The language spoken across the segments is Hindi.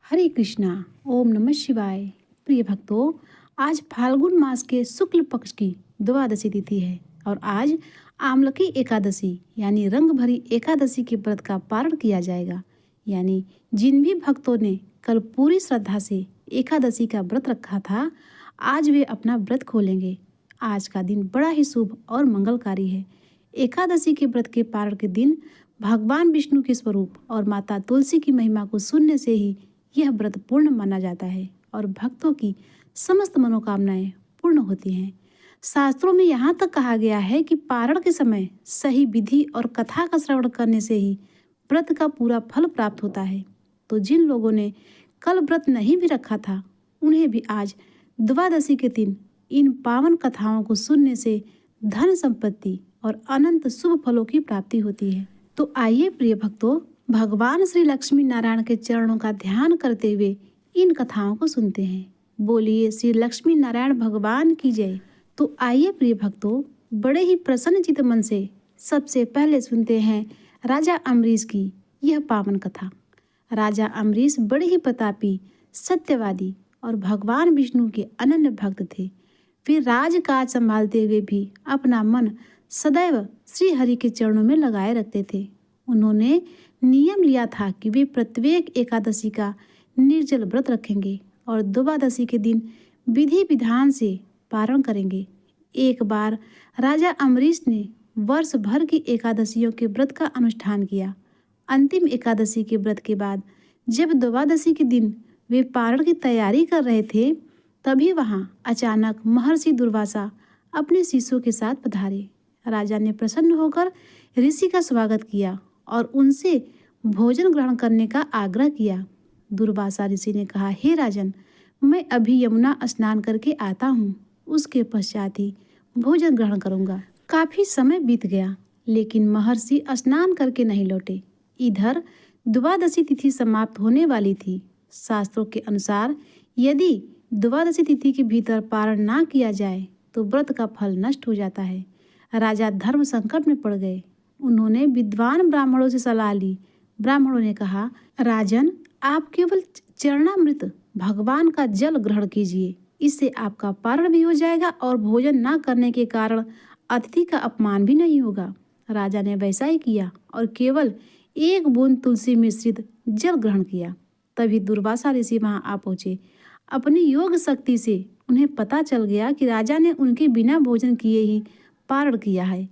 हरे कृष्णा। ओम नमः शिवाय। प्रिय भक्तों, आज फाल्गुन मास के शुक्ल पक्ष की द्वादशी तिथि है और आज आमलकी एकादशी यानी रंग भरी एकादशी के व्रत का पारण किया जाएगा। यानी जिन भी भक्तों ने कल पूरी श्रद्धा से एकादशी का व्रत रखा था, आज वे अपना व्रत खोलेंगे। आज का दिन बड़ा ही शुभ और मंगलकारी है। एकादशी के व्रत के पारण के दिन भगवान विष्णु के स्वरूप और माता तुलसी की महिमा को सुनने से ही यह व्रत पूर्ण माना जाता है और भक्तों की समस्त मनोकामनाएं पूर्ण होती हैं। शास्त्रों में यहाँ तक कहा गया है कि पारण के समय सही विधि और कथा का श्रवण करने से ही व्रत का पूरा फल प्राप्त होता है। तो जिन लोगों ने कल व्रत नहीं भी रखा था, उन्हें भी आज द्वादशी के दिन इन पावन कथाओं को सुनने से धन संपत्ति और अनंत शुभ फलों की प्राप्ति होती है। तो आइए प्रिय भक्तों, भगवान श्री लक्ष्मी नारायण के चरणों का ध्यान करते हुए इन कथाओं को सुनते हैं। बोलिए श्री लक्ष्मी नारायण भगवान की जय। तो आइए प्रिय भक्तों, बड़े ही प्रसन्न चित्त मन से सबसे पहले सुनते हैं राजा अम्बरीश की यह पावन कथा। राजा अम्बरीश बड़े ही प्रतापी, सत्यवादी और भगवान विष्णु के अनन्य भक्त थे। वे राजकाज संभालते हुए भी अपना मन सदैव श्री हरि के चरणों में लगाए रखते थे। उन्होंने नियम लिया था कि वे प्रत्येक एकादशी का निर्जल व्रत रखेंगे और द्वादशी के दिन विधि विधान से पारण करेंगे। एक बार राजा अम्बरीश ने वर्ष भर की एकादशियों के व्रत का अनुष्ठान किया। अंतिम एकादशी के व्रत के बाद जब द्वादशी के दिन वे पारण की तैयारी कर रहे थे, तभी वहां अचानक महर्षि दुर्वासा अपने शिष्यों के साथ पधारे। राजा ने प्रसन्न होकर ऋषि का स्वागत किया और उनसे भोजन ग्रहण करने का आग्रह किया। दुर्वासा ऋषि ने कहा, हे राजन, मैं अभी यमुना स्नान करके आता हूँ, उसके पश्चात ही भोजन ग्रहण करूँगा। काफी समय बीत गया, लेकिन महर्षि स्नान करके नहीं लौटे। इधर द्वादशी तिथि समाप्त होने वाली थी। शास्त्रों के अनुसार यदि द्वादशी तिथि के भीतर पारण ना किया जाए तो व्रत का फल नष्ट हो जाता है। राजा धर्म संकट में पड़ गए। उन्होंने विद्वान ब्राह्मणों से सलाह ली। ब्राह्मणों ने कहा, राजन, आप केवल चरणामृत भगवान का जल ग्रहण कीजिए, इससे आपका पारण भी हो जाएगा और भोजन ना करने के कारण अतिथि का अपमान भी नहीं होगा। राजा ने वैसा ही किया और केवल एक बूंद तुलसी मिश्रित जल ग्रहण किया। तभी दुर्वासा ऋषि वहां आ पहुंचे। अपनी योग शक्ति से उन्हें पता चल गया कि राजा ने उनके बिना भोजन किए ही पारण किया है।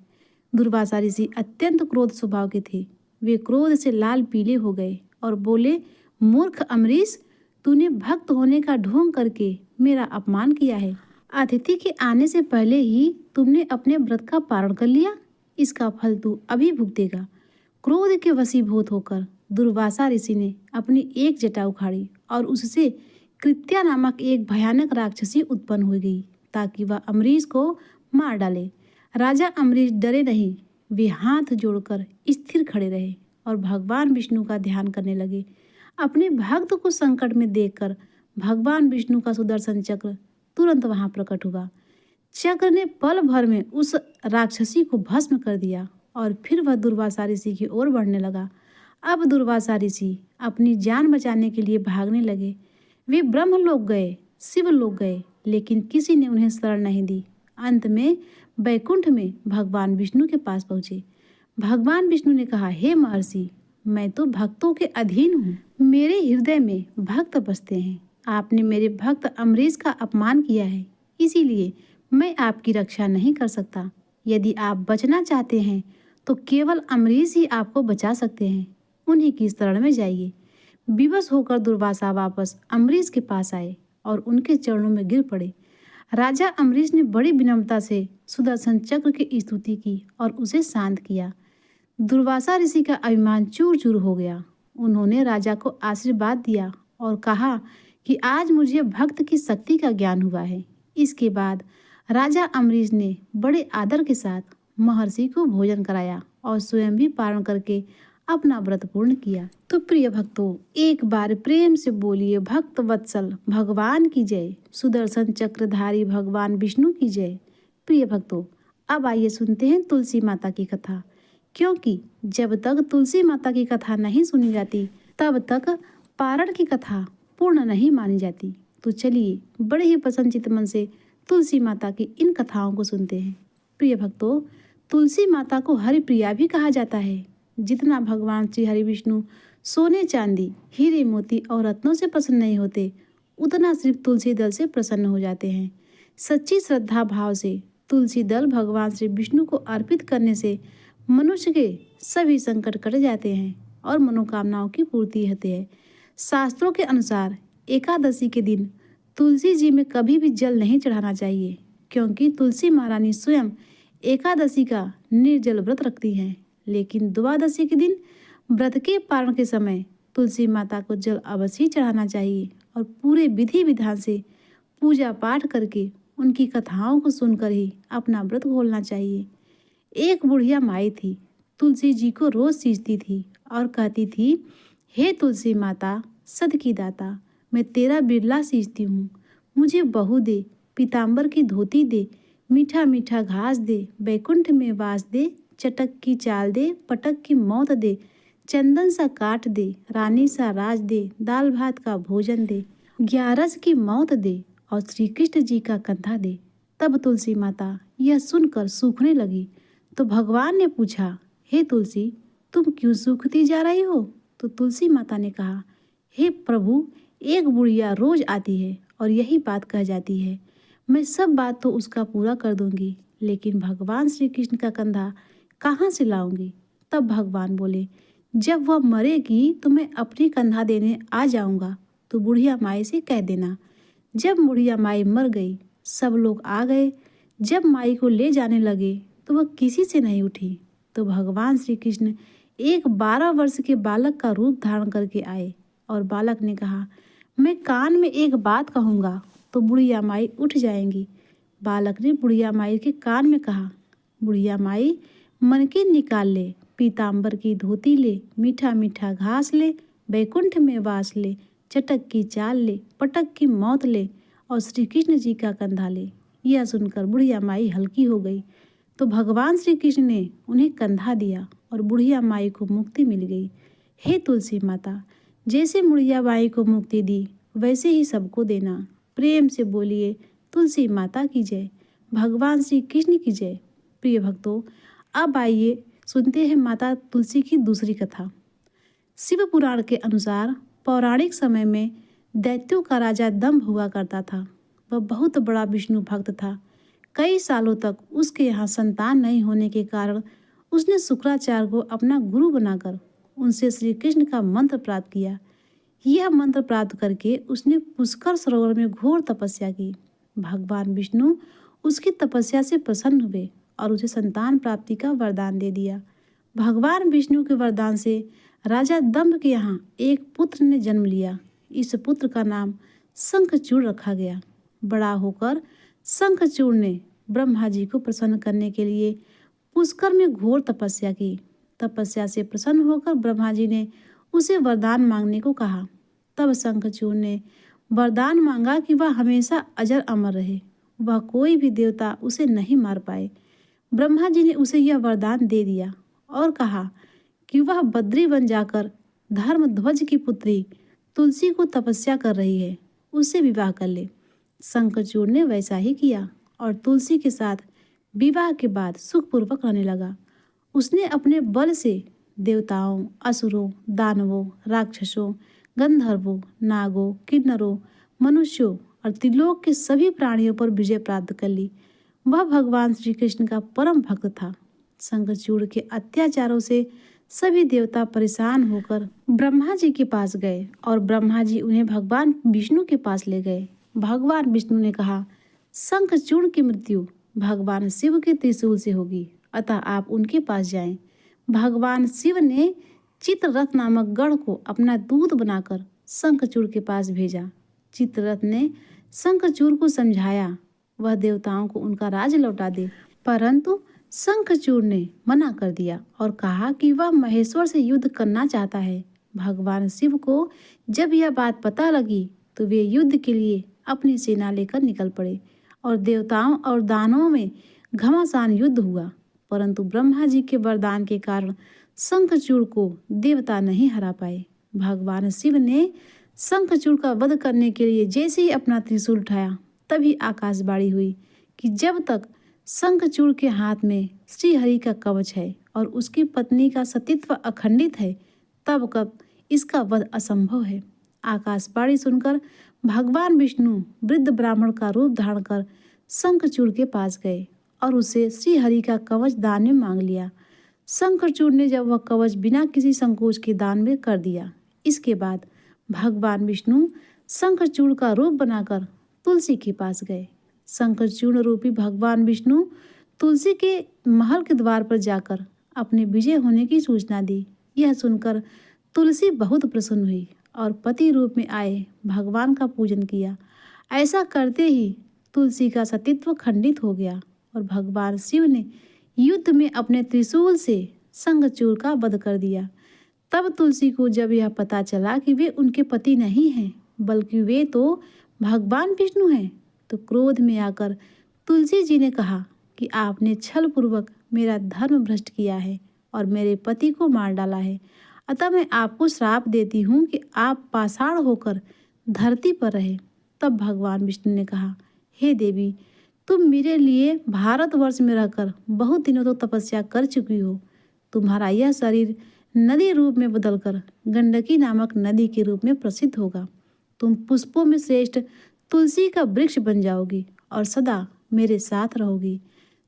दुर्वासा ऋषि अत्यंत क्रोध स्वभाव के थे। वे क्रोध से लाल पीले हो गए और बोले, मूर्ख अम्बरीश, तूने भक्त होने का ढोंग करके मेरा अपमान किया है। अतिथि के आने से पहले ही तुमने अपने व्रत का पारण कर लिया। इसका फल तू अभी भुगतेगा। क्रोध के वशीभूत होकर दुर्वासा ऋषि ने अपनी एक जटा उखाड़ी और उससे कृत्या नामक एक भयानक राक्षसी उत्पन्न हो गई ताकि वह अम्बरीश को मार डाले। राजा अम्बरीश डरे नहीं। वे हाथ जोड़कर स्थिर खड़े रहे और भगवान विष्णु का ध्यान करने लगे। अपने भक्त को संकट में देखकर भगवान विष्णु का सुदर्शन चक्र तुरंत वहां प्रकट हुआ। चक्र ने पल भर में उस राक्षसी को भस्म कर दिया और फिर वह दुर्वासा ऋषि की ओर बढ़ने लगा। अब दुर्वासा ऋषि अपनी जान बचाने के लिए भागने लगे। वे ब्रह्मलोक गए, शिवलोक गए, लेकिन किसी ने उन्हें शरण नहीं दी। अंत में वैकुंठ में भगवान विष्णु के पास पहुंचे। भगवान विष्णु ने कहा, हे महर्षि, मैं तो भक्तों के अधीन हूँ। मेरे हृदय में भक्त बसते हैं। आपने मेरे भक्त अम्बरीश का अपमान किया है, इसीलिए मैं आपकी रक्षा नहीं कर सकता। यदि आप बचना चाहते हैं तो केवल अम्बरीश ही आपको बचा सकते हैं। उन्हीं की शरण में जाइए। विवश होकर दुर्वासा वापस अम्बरीश के पास आए और उनके चरणों में गिर पड़े। राजा अम्बरीश ने बड़ी विनम्रता से सुदर्शन चक्र की स्तुति की और उसे शांत किया। दुर्वासा ऋषि का अभिमान चूर चूर हो गया। उन्होंने राजा को आशीर्वाद दिया और कहा कि आज मुझे भक्त की शक्ति का ज्ञान हुआ है। इसके बाद राजा अम्बरीश ने बड़े आदर के साथ महर्षि को भोजन कराया और स्वयं भी पारण करके अपना व्रत पूर्ण किया। तो प्रिय भक्तों, एक बार प्रेम से बोलिए, भक्त वत्सल भगवान की जय, सुदर्शन चक्रधारी भगवान विष्णु की जय। प्रिय भक्तों, अब आइए सुनते हैं तुलसी माता की कथा। क्योंकि जब तक तुलसी माता की कथा नहीं सुनी जाती, तब तक पारण की कथा पूर्ण नहीं मानी जाती। तो चलिए बड़े ही प्रसन्नचित्त मन से तुलसी माता की इन कथाओं को सुनते हैं। प्रिय भक्तों, तुलसी माता को हरिप्रिया भी कहा जाता है। जितना भगवान श्री हरि विष्णु सोने चांदी हीरे मोती और रत्नों से प्रसन्न नहीं होते, उतना सिर्फ तुलसी दल से प्रसन्न हो जाते हैं। सच्ची श्रद्धा भाव से तुलसी दल भगवान श्री विष्णु को अर्पित करने से मनुष्य के सभी संकट कट जाते हैं और मनोकामनाओं की पूर्ति होती है। शास्त्रों के अनुसार एकादशी के दिन तुलसी जी में कभी भी जल नहीं चढ़ाना चाहिए, क्योंकि तुलसी महारानी स्वयं एकादशी का निर्जल व्रत रखती हैं। लेकिन द्वादशी के दिन व्रत के पारण के समय तुलसी माता को जल अवश्य चढ़ाना चाहिए और पूरे विधि विधान से पूजा पाठ करके उनकी कथाओं को सुनकर ही अपना व्रत खोलना चाहिए। एक बुढ़िया माई थी, तुलसी जी को रोज सींचती थी और कहती थी, हे तुलसी माता सद की दाता, मैं तेरा बिरला सींचती हूँ, मुझे बहू दे, पीताम्बर की धोती दे, मीठा मीठा घास दे, बैकुंठ में वास दे, चटक की चाल दे, पटक की मौत दे, चंदन सा काट दे, रानी सा राज दे, दाल भात का भोजन दे, ग्यारस की मौत दे और श्री कृष्ण जी का कंधा दे। तब तुलसी माता यह सुनकर सूखने लगी। तो भगवान ने पूछा, हे तुलसी, तुम क्यों सूखती जा रही हो? तो तुलसी माता ने कहा, हे प्रभु, एक बुढ़िया रोज आती है और यही बात कह जाती है, मैं सब बात तो उसका पूरा कर दूंगी, लेकिन भगवान श्री कृष्ण का कंधा कहाँ से लाऊंगी? तब भगवान बोले, जब वह मरेगी तो मैं अपनी कंधा देने आ जाऊंगा, तो बुढ़िया माई से कह देना। जब बुढ़िया माई मर गई, सब लोग आ गए। जब माई को ले जाने लगे तो वह किसी से नहीं उठी। तो भगवान श्री कृष्ण एक 12 वर्ष के बालक का रूप धारण करके आए और बालक ने कहा, मैं कान में एक बात कहूँगा तो बुढ़िया माई उठ जाएंगी। बालक ने बुढ़िया माई के कान में कहा, बुढ़िया माई मन के निकाल ले, पीताम्बर की धोती ले, मीठा मीठा घास ले, बैकुंठ में वास ले, चटक की चाल ले, पटक की मौत ले और श्री कृष्ण जी का कंधा ले। यह सुनकर बुढ़िया माई हल्की हो गई। तो भगवान श्री कृष्ण ने उन्हें कंधा दिया और बुढ़िया माई को मुक्ति मिल गई। हे तुलसी माता, जैसे बुढ़िया माई को मुक्ति दी वैसे ही सबको देना। प्रेम से बोलिए, तुलसी माता की जय, भगवान श्री कृष्ण की जय। प्रिय भक्तों, अब आइए सुनते हैं माता तुलसी की दूसरी कथा। शिव पुराण के अनुसार पौराणिक समय में दैत्यों का राजा दंभ हुआ करता था। वह बहुत बड़ा विष्णु भक्त था। कई सालों तक उसके यहाँ संतान नहीं होने के कारण उसने शुक्राचार्य को अपना गुरु बनाकर उनसे श्री कृष्ण का मंत्र प्राप्त किया। यह मंत्र प्राप्त करके उसने पुष्कर सरोवर में घोर तपस्या की। भगवान विष्णु उसकी तपस्या से प्रसन्न हुए और उसे संतान प्राप्ति का वरदान दे दिया। भगवान विष्णु के वरदान से राजा दंभ के यहाँ एक पुत्र ने जन्म लिया। इस पुत्र का नाम शंखचूड़ रखा गया। बड़ा होकर शंखचूड़ ने ब्रह्मा जी को प्रसन्न करने के लिए पुष्कर में घोर तपस्या की। तपस्या से प्रसन्न होकर ब्रह्मा जी ने उसे वरदान मांगने को कहा। तब शंखचूड़ ने वरदान मांगा कि वह हमेशा अजर अमर रहे, वह कोई भी देवता उसे नहीं मार पाए। ब्रह्मा जी ने उसे यह वरदान दे दिया और कहा कि वह बद्री वन जाकर धर्मध्वज की पुत्री तुलसी को तपस्या कर रही है, उससे विवाह कर ले। शंखचूड़ ने वैसा ही किया और तुलसी के साथ विवाह के बाद सुखपूर्वक रहने लगा। उसने अपने बल से देवताओं, असुरों, दानवों, राक्षसों, गंधर्वों, नागों, किन्नरों, मनुष्यों और त्रिलोक के सभी प्राणियों पर विजय प्राप्त कर ली। वह भगवान श्री कृष्ण का परम भक्त था। शंखचूड़ के अत्याचारों से सभी देवता परेशान होकर ब्रह्मा जी के पास गए और ब्रह्मा जी उन्हें भगवान विष्णु के पास ले गए। भगवान विष्णु ने कहा, शंखचूड़ की मृत्यु भगवान शिव के त्रिशूल से होगी, अतः आप उनके पास जाएं। भगवान शिव ने चित्ररथ नामक गढ़ को अपना दूत बनाकर शंखचूड़ के पास भेजा। चित्ररथ ने शंखचूड़ को समझाया वह देवताओं को उनका राज लौटा दे, परंतु शंखचूड़ ने मना कर दिया और कहा कि वह महेश्वर से युद्ध करना चाहता है। भगवान शिव को जब यह बात पता लगी तो वे युद्ध के लिए अपनी सेना लेकर निकल पड़े और देवताओं और दानवों में घमासान युद्ध हुआ, परंतु ब्रह्मा जी के वरदान के कारण शंखचूड़ को देवता नहीं हरा पाए। भगवान शिव ने शंखचूड़ का वध करने के लिए जैसे ही अपना त्रिशूल उठाया तभी आकाशवाणी हुई कि जब तक शंखचूड़ के हाथ में श्री हरि का कवच है और उसकी पत्नी का सतीत्व अखंडित है तब कब इसका वध असंभव है। आकाशवाणी सुनकर भगवान विष्णु वृद्ध ब्राह्मण का रूप धारण कर शंखचूड़ के पास गए और उसे श्री हरि का कवच दान में मांग लिया। शंखचूड़ ने जब वह कवच बिना किसी संकोच के दान में कर दिया। इसके बाद भगवान विष्णु शंखचूड़ का रूप बनाकर तुलसी के पास गए। शंखचूड़ रूपी भगवान विष्णु तुलसी के महल के द्वार पर जाकर अपने विजय होने की सूचना दी। यह सुनकर तुलसी बहुत प्रसन्न हुई और पति रूप में आए भगवान का पूजन किया। ऐसा करते ही तुलसी का सतीत्व खंडित हो गया और भगवान शिव ने युद्ध में अपने त्रिशूल से शंखचूड़ का वध कर दिया। तब तुलसी को जब यह पता चला कि वे उनके पति नहीं हैं बल्कि वे तो भगवान विष्णु हैं, तो क्रोध में आकर तुलसी जी ने कहा कि आपने छल पूर्वक मेरा धर्म भ्रष्ट किया है और मेरे पति को मार डाला है। अतः मैं आपको श्राप देती हूँ कि आप पाषाण होकर धरती पर रहे। तब भगवान विष्णु ने कहा, हे देवी, तुम मेरे लिए भारतवर्ष में रहकर बहुत दिनों तक तपस्या कर चुकी हो। तुम्हारा यह शरीर नदी रूप में बदलकर गंडकी नामक नदी के रूप में प्रसिद्ध होगा। तुम पुष्पों में श्रेष्ठ तुलसी का वृक्ष बन जाओगी और सदा मेरे साथ रहोगी।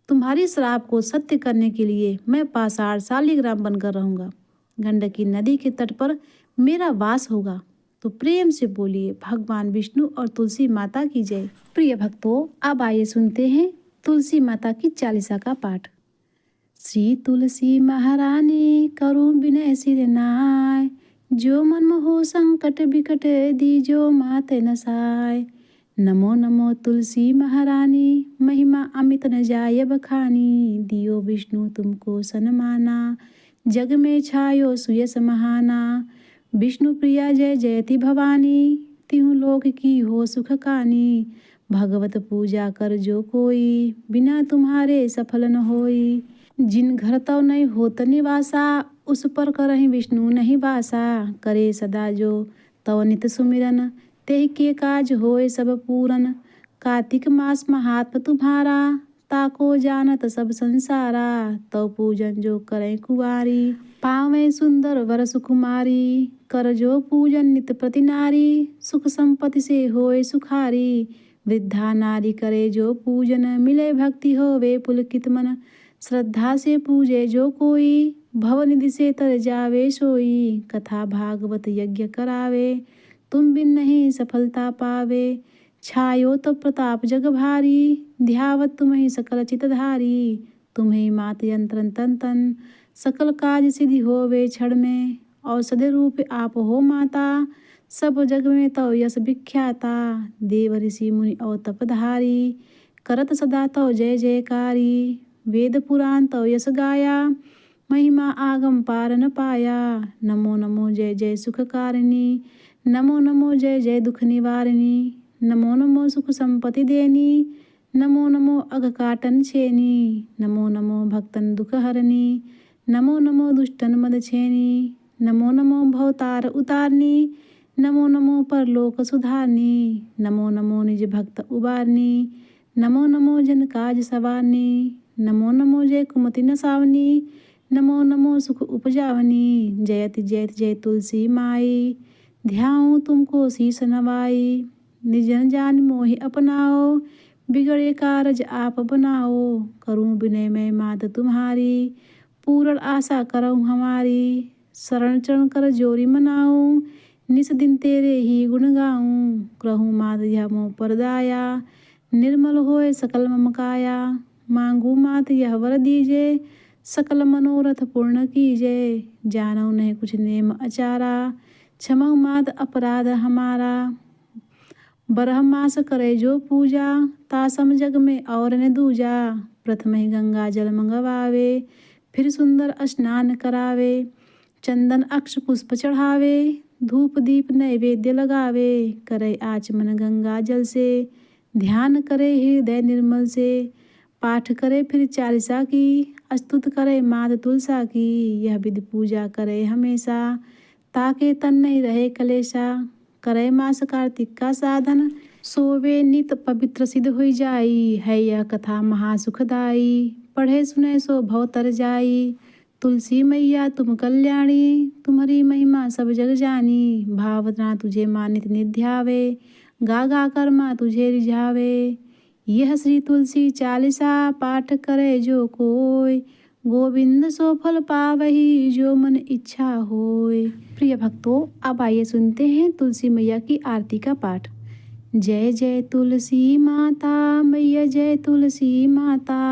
तुम्हारी श्राप को सत्य करने के लिए मैं पाषाण शालिग्राम बनकर रहूँगा। गंडकी नदी के तट पर मेरा वास होगा। तो प्रेम से बोलिए भगवान विष्णु और तुलसी माता की जय। प्रिय भक्तों, अब आइए सुनते हैं तुलसी माता की चालीसा का पाठ। श्री तुलसी महारानी करो विनय सिर नाय, जो मन मोह संकट बिकट दीजो मात नसाय। नमो नमो तुलसी महारानी, महिमा अमित न जाय बखानी। दियो विष्णु तुमको सनमाना, जग में छायो सुयस महाना। विष्णु प्रिया जय जयति भवानी, तिहु लोक की हो सुख कानी। भगवत पूजा कर जो कोई, बिना तुम्हारे सफल न होई। जिन घर तव नहीं होत निवासा, उस पर करहि विष्णु नहीं वासा। करे सदा जो तव नित सुमिरन, तेहि के काज होए सब पूरन। कार्तिक मास महात्म तुम्हारा, ताको जानत सब संसारा। तव पूजन जो करें कुवारी, पावें सुंदर वर सुकुमारी। कर जो पूजन नित प्रति नारी, सुख संपत्ति से होए सुखारी। वृद्धा नारी करे जो पूजन, मिले भक्ति होवे पुलकित मन। श्रद्धा से पूजे जो कोई, भवनिधि से तर जावे सोई। कथा भागवत यज्ञ करावे, तुम बिन नहीं सफलता पावे। छायो तो प्रताप जग भारी, ध्यावत तुम्हें सकल चितधारी। तुम्हें मात यंत्रन तन तन, सकल काज सिद्धि होवे क्षण में। औषधि रूप आप हो माता, सब जग में तव यश विख्याता। देव ऋषि मुनि और तपधारी, करत सदा तव जय जयकारी। वेद पुराण तव यश गाया, महिमा आगम पार न पाया। नमो नमो जय जय सुखकारिणी, नमो नमो जय जय दुख निवारिणी। नमो नमो सुख संपत्ति देनी, नमो नमो अघ काटन छेनी। नमो नमो भक्तन दुख हरनी, नमो नमो दुष्टन मद छेनी। नमो नमो भवतार उतारनी, नमो नमो परलोक सुधारनी। नमो नमो निज भक्त उबारनी, नमो नमो जन काज सवारनी। नमो नमो जय कुमति नसावनी, नमो नमो सुख उपजावनी। जयति जयति जय तुलसी माई, ध्याऊँ तुमको शीस नवाई। निजन जान मोहि अपनाओ, बिगड़े कारज आप बनाओ। करूँ विनय मैं मात तुम्हारी, पूर्ण आशा करऊँ हमारी। शरण चरण कर जोरी मनाऊँ, निस दिन तेरे ही गुण गाऊँ। करहूँ मात यह मोह परदाया, निर्मल होए सकल मम काया। मांगू मात यह वर दीजे, सकल मनोरथ पूर्ण कीजे। जानऊ नहीं कुछ नेम अचारा, क्षमऊ मात अपराध हमारा। बरह मास करे जो पूजा, तासम जग में और न दूजा। प्रथम ही गंगा जल मंगवावे, फिर सुंदर स्नान करावे। चंदन अक्ष पुष्प चढ़ावे, धूप दीप नैवेद्य लगावे। करे आचमन गंगा जल से, ध्यान करे हृदय निर्मल से। पाठ करे फिर चालीसा की, स्तुत करे मात तुलसा की। यह विधि पूजा करे हमेशा, ताके तन नहीं रहे कलेशा। करे मास कार्तिक का साधन। सोवे नित पवित्र सिद्ध हुई जाई, है यह कथा महासुखदाई। पढ़े सुने सो भव तर जाई, तुलसी मैया तुम कल्याणी। तुम्हारी महिमा सब जग जानी, भावना तुझे मानित निध्यावे। गा गा कर माँ तुझे रिझावे। यह श्री तुलसी चालीसा, पाठ करे जो कोय। गोविंद सो फल पावही, जो मन इच्छा होय। प्रिय भक्तों, अब आइए सुनते हैं तुलसी मैया की आरती का पाठ। जय जय तुलसी माता, मैया जय तुलसी माता।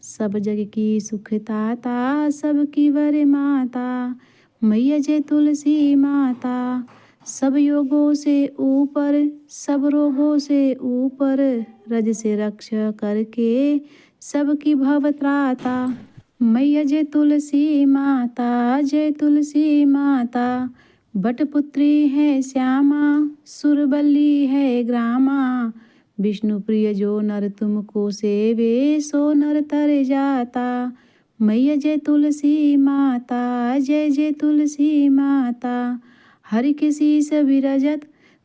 सब जग की सुखदाता, सबकी वर माता। मैया जय तुलसी माता। सब योगों से ऊपर, सब रोगों से ऊपर। रज से रक्षा करके, सबकी भवत्राता। मैया जय तुलसी माता, जय तुलसी माता। बटपुत्री है श्यामा, सुरबली है ग्रामा। विष्णु प्रिय जो नर तुमको सेवे, सो नर तर जाता। मैया जय तुलसी माता, जय जय तुलसी माता। हरि के शीस विरजत,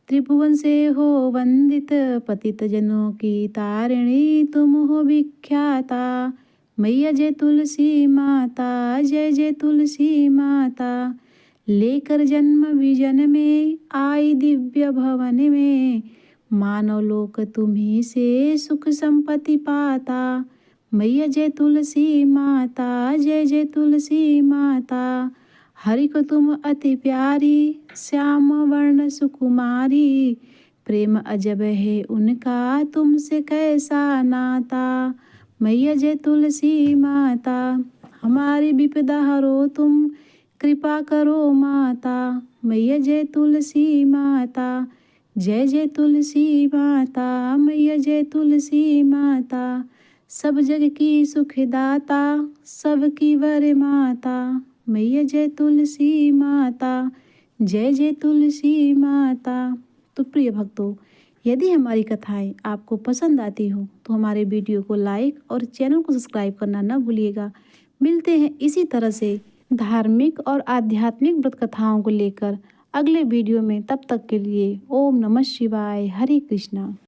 त्रिभुवन से हो वंदित। पतित जनों की तारिणी, तुम हो विख्याता। मैया जय तुलसी माता, जय जय तुलसी माता। लेकर जन्म विजन में, आई दिव्य भवन में। मानव लोक तुम्ही से, सुख संपत्ति पाता। मैया जय तुलसी माता, जय जय तुलसी माता। हरि को तुम अति प्यारी, श्याम वर्ण सुकुमारी। प्रेम अजब है उनका, तुमसे कैसा नाता। मैया जय तुलसी माता। हमारी विपदा हरो तुम, कृपा करो माता। मैया जय तुलसी माता, जय जय तुलसी माता। मैया जय तुलसी माता। सब जग की सुखदाता, सबकी वर माता। मैया जय तुलसी माता, जय जय तुलसी माता। तो प्रिय भक्तों, यदि हमारी कथाएं आपको पसंद आती हो तो हमारे वीडियो को लाइक और चैनल को सब्सक्राइब करना न भूलिएगा। मिलते हैं इसी तरह से धार्मिक और आध्यात्मिक व्रत कथाओं को लेकर अगले वीडियो में। तब तक के लिए ओम नमः शिवाय, हरे कृष्णा।